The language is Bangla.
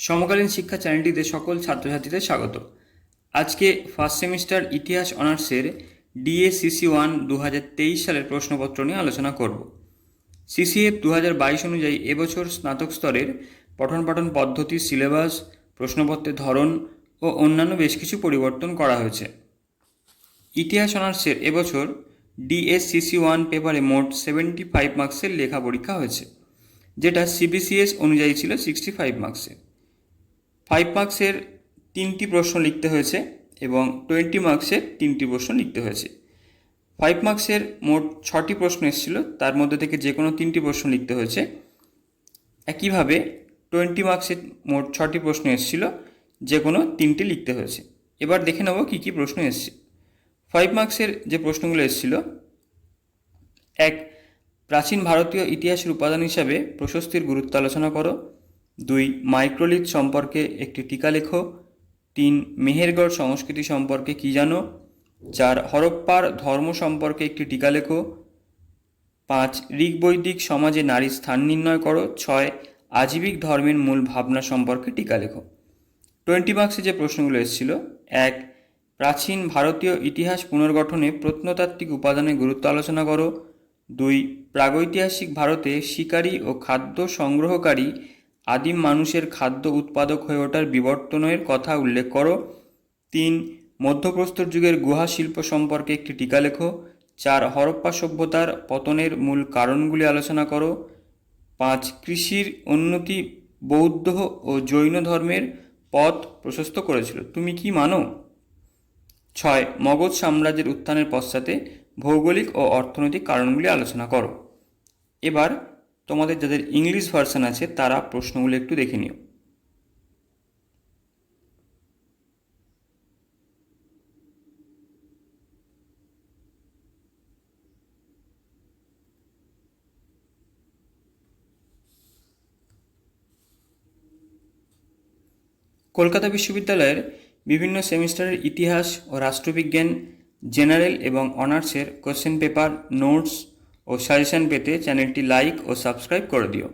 সমকালীন শিক্ষা চ্যানেলটিতে সকল ছাত্রছাত্রীদের স্বাগত। আজকে ফার্স্ট সেমিস্টার ইতিহাস অনার্সের DA-CC1 2023 সালের প্রশ্নপত্র নিয়ে আলোচনা করব। CCF 2022 অনুযায়ী এবছর স্নাতক স্তরের পঠন পাঠন পদ্ধতি, সিলেবাস, প্রশ্নপত্রের ধরন ও অন্যান্য বেশ কিছু পরিবর্তন করা হয়েছে। ইতিহাস অনার্সের এবছর DA-CC1 পেপারে মোট 75 মার্কসের লেখা পরীক্ষা হয়েছে, যেটা CBCS অনুযায়ী ছিল 65 মার্কসের। 5 মার্কসের 3টি প্রশ্ন লিখতে হয়েছে এবং 20 মার্কসের 3টি প্রশ্ন লিখতে হয়েছে। 5 মার্কসের মোট 6টি প্রশ্ন এসেছিল, তার মধ্যে থেকে যে কোনো 3টি প্রশ্ন লিখতে হয়েছে। একইভাবে 20 মার্কসের মোট 6টি প্রশ্ন এসেছিল, যে কোনো 3টি লিখতে হয়েছে। এবার দেখে নেব কী কী প্রশ্ন এসেছে। 5 মার্কসের যে প্রশ্নগুলো এসেছিল: 1. প্রাচীন ভারতীয় ইতিহাসের উপাদান হিসাবে প্রশস্তির গুরুত্ব আলোচনা করো। 2. মাইক্রোলিথ সম্পর্কে একটি টিকা লেখো। 3. মেহেরগড় সংস্কৃতি সম্পর্কে কী জানো। 4. হরপ্পার ধর্ম সম্পর্কে একটি টিকা লেখো। 5. ঋগ্বৈদিক সমাজে নারীর স্থান নির্ণয় করো। 6. আজীবিক ধর্মের মূল ভাবনা সম্পর্কে টিকা লেখো। 20 মার্কসে যে প্রশ্নগুলো এসেছিল: 1. প্রাচীন ভারতীয় ইতিহাস পুনর্গঠনে প্রত্নতাত্ত্বিক উপাদানের গুরুত্ব আলোচনা করো। 2. প্রাগৈতিহাসিক ভারতে শিকারী ও খাদ্য সংগ্রহকারী আদিম মানুষের খাদ্য উৎপাদক হয়ে ওঠার বিবর্তনের কথা উল্লেখ করো। 3. মধ্যপ্রস্তর যুগের গুহা শিল্প সম্পর্কে একটি টিকা লেখো। 4. হরপ্পা সভ্যতার পতনের মূল কারণগুলি আলোচনা করো। 5. কৃষির উন্নতি বৌদ্ধ ও জৈন ধর্মের পথ প্রশস্ত করেছিল, তুমি কি মানো। 6. মগধ সাম্রাজ্যের উত্থানের পশ্চাতে ভৌগোলিক ও অর্থনৈতিক কারণগুলি আলোচনা করো। এবার তোমাদের যাদের ইংলিশ ভার্সন আছে তারা প্রশ্নগুলো একটু দেখে নিও। কলকাতা বিশ্ববিদ্যালয়ের বিভিন্ন সেমিস্টারের ইতিহাস ও রাষ্ট্রবিজ্ঞান, জেনারেল এবং অনার্সের কোশ্চেন পেপার, নোটস ও সাজেশন পেতে চ্যানেলটি লাইক ও সাবস্ক্রাইব করে দিও।